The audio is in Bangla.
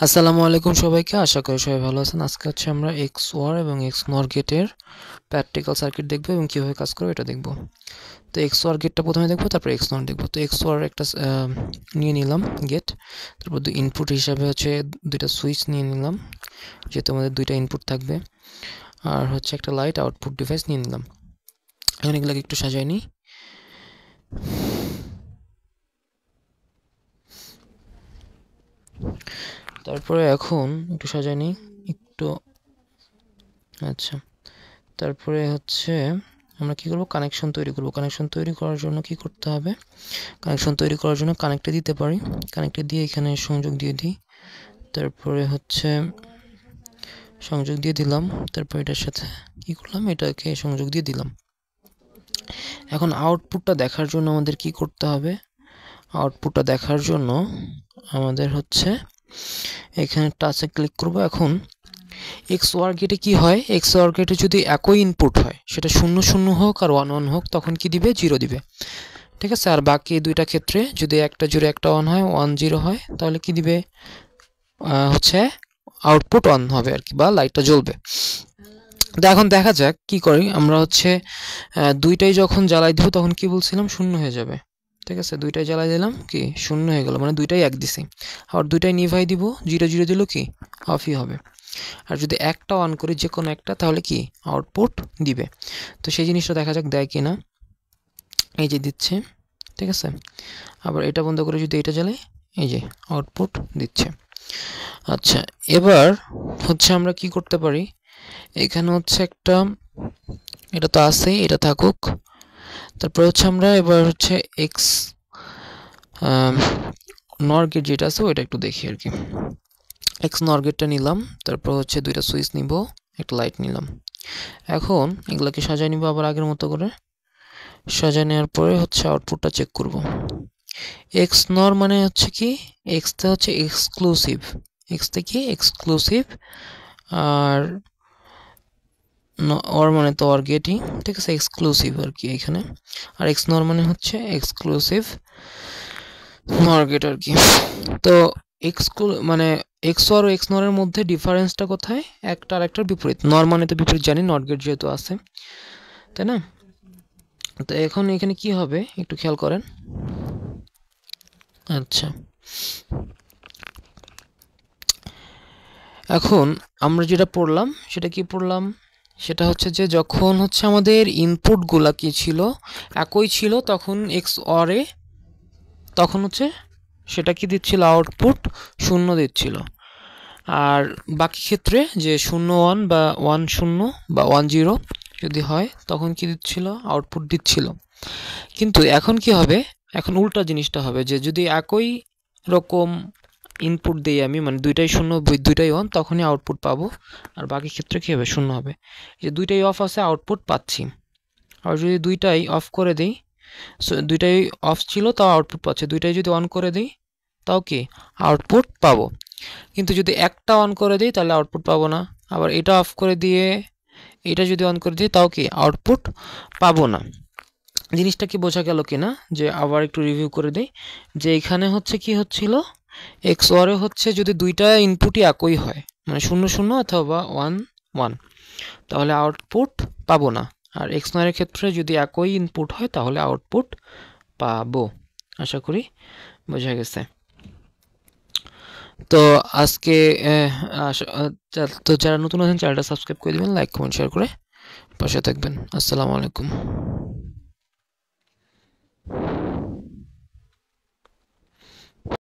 আসসালামু আলাইকুম সবাইকে। আশা করি সবাই ভালো আছেন। আজকে হচ্ছে আমরা XOR এবং XNOR গেটের প্র্যাকটিক্যাল সার্কিট দেখব এবং কিভাবে কাজ করবে এটা দেখব। তো XOR গেটটা প্রথমে দেখব, তারপর XNOR দেখব। তো XOR একটা নিয়ে নিলাম গেট, তারপর ইনপুট হিসাবে হচ্ছে দুইটা সুইচ নিয়ে নিলাম, যেহেতু আমাদের দুইটা ইনপুট থাকবে, আর হচ্ছে একটা লাইট আউটপুট ডিভাইস নিয়ে নিলাম। এখন এগুলোকে একটু সাজাই নিই। তারপরে এখন একটু সাজাই নিই একটু। আচ্ছা, তারপরে হচ্ছে আমরা কি করব, কানেকশন তৈরি করব। কানেকশন তৈরি করার জন্য কি করতে হবে, কানেকশন তৈরি করার জন্য কানেক্টে দিতে পারি। কানেক্টে দিয়ে এখানে সংযোগ দিয়ে দিই, তারপরে হচ্ছে সংযোগ দিয়ে দিলাম, তারপর এটার সাথে কি করলাম, এটাকে সংযোগ দিয়ে দিলাম। এখন আউটপুটটা দেখার জন্য আমাদের কি করতে হবে, আউটপুটটা দেখার জন্য আমাদের হচ্ছে এখানে টাচে ক্লিক করব। এখন XOR গেটে কি হয়, XOR গেটে যদি একই ইনপুট হয়, সেটা 0 0 হোক আর 1 1 হোক, তখন কি দিবে, 0 দিবে। ঠিক আছে। আর বাকি দুইটা ক্ষেত্রে যদি একটা 0 একটা 1 হয়, 1 0 হয়, তাহলে কি দিবে, হচ্ছে আউটপুট 1 হবে আর কি, বা লাইটটা জ্বলবে। তো এখন দেখা যাক কি করি আমরা। হচ্ছে দুইটাই যখন জ্বালাই দিব তখন কি বলছিলাম, 0 হয়ে যাবে। ঠিক আছে, দুইটাই জ্বালাই দিলাম, কি 0 হয়ে গেল, মানে দুইটাই এক দিছি। আর দুইটাই নিভাই দিব, 0 0 দিল কি অফই হবে। আর যদি একটা অন করি, যে কোনো একটা, তাহলে কি আউটপুট দিবে। তো সেই জিনিসটা দেখা যাক দেয় কিনা। এই যে দিচ্ছে, ঠিক আছে। আবার এটা বন্ধ করে যদি এটা জ্বালাই, এই যে আউটপুট দিচ্ছে। আচ্ছা, এবার হচ্ছে আমরা কি করতে পারি, এখানে হচ্ছে একটা, এটা তো আছেই, এটা থাকুক। তারপর হচ্ছে আমরা এবার হচ্ছে এক্স নর গেট যেটা আছে ওইটা একটু দেখি আর কি। XNOR গেটটা নিলাম, তারপর হচ্ছে দুইটা সুইচ নিব, একটা লাইট নিলাম। এখন এগুলোকে সাজায় নিব আবার আগের মতো করে। সাজায় নেওয়ার পরে হচ্ছে আউটপুটটা চেক করব। XNOR মানে হচ্ছে কি, এক্সটা হচ্ছে এক্সক্লুসিভ, এক্স থেকে এক্সক্লুসিভ, আর OR মানে তো OR গেটই, ঠিক আছে, এক্সক্লুসিভ আর কি এখানে। আর XNOR মানে হচ্ছে এক্সক্লুসিভ NOR গেট আর কি। তো মানে XOR ও XNOR এর মধ্যে ডিফারেন্সটা কোথায়, একটা আর একটার বিপরীত। NOR মানে তো বিপরীত জানি, নট গেট যেহেতু আছে, তাই না। তো এখন এখানে কি হবে একটু খেয়াল করেন। আচ্ছা, এখন আমরা যেটা পড়লাম সেটা কি পড়লাম, সেটা হচ্ছে যে যখন হচ্ছে আমাদের ইনপুটগুলা কি ছিল, একই ছিল, তখন XOR এ তখন হচ্ছে সেটা কি দিচ্ছিল, আউটপুট 0 দিচ্ছিল। আর বাকি ক্ষেত্রে যে 0 1 বা 1 0 বা 1 0 যদি হয়, তখন কি দিচ্ছিল, আউটপুট দিচ্ছিল। কিন্তু এখন কি হবে, এখন উল্টা জিনিসটা হবে, যে যদি একই রকম ইনপুট দিই আমি, মানে দুইটাই 0 দুইটাই অন, তখনই আউটপুট পাবো। আর বাকি ক্ষেত্রে কী হবে, 0 হবে। যে দুইটাই অফ আছে, আউটপুট পাচ্ছি। আর যদি দুইটাই অফ করে দিই, দুইটাই অফ ছিল তাও আউটপুট পাচ্ছে, দুইটাই যদি অন করে দিই তাও কি আউটপুট পাবো। কিন্তু যদি একটা অন করে দিই তাহলে আউটপুট পাবো না। আবার এটা অফ করে দিয়ে এটা যদি অন করে দিই তাও কি আউটপুট পাবো না। জিনিসটা কি বোঝা গেল কিনা, যে আবার একটু রিভিউ করে দিই। যে এখানে হচ্ছে কি হচ্ছিল, XOR এ হচ্ছে যদি দুইটা ইনপুটই একই হয়, মানে 0 0 অথবা 1 1, তাহলে আউটপুট পাবো না। আর XNOR এর ক্ষেত্রে যদি একই ইনপুট হয় তাহলে আউটপুট পাবো। আশা করি বোঝা গেছে। তো আজকে তো যারা নতুন আছেন চ্যানেলটা সাবস্ক্রাইব করে দিবেন, লাইক কমেন্ট শেয়ার করে পাশে থাকবেন। আসসালামু আলাইকুম।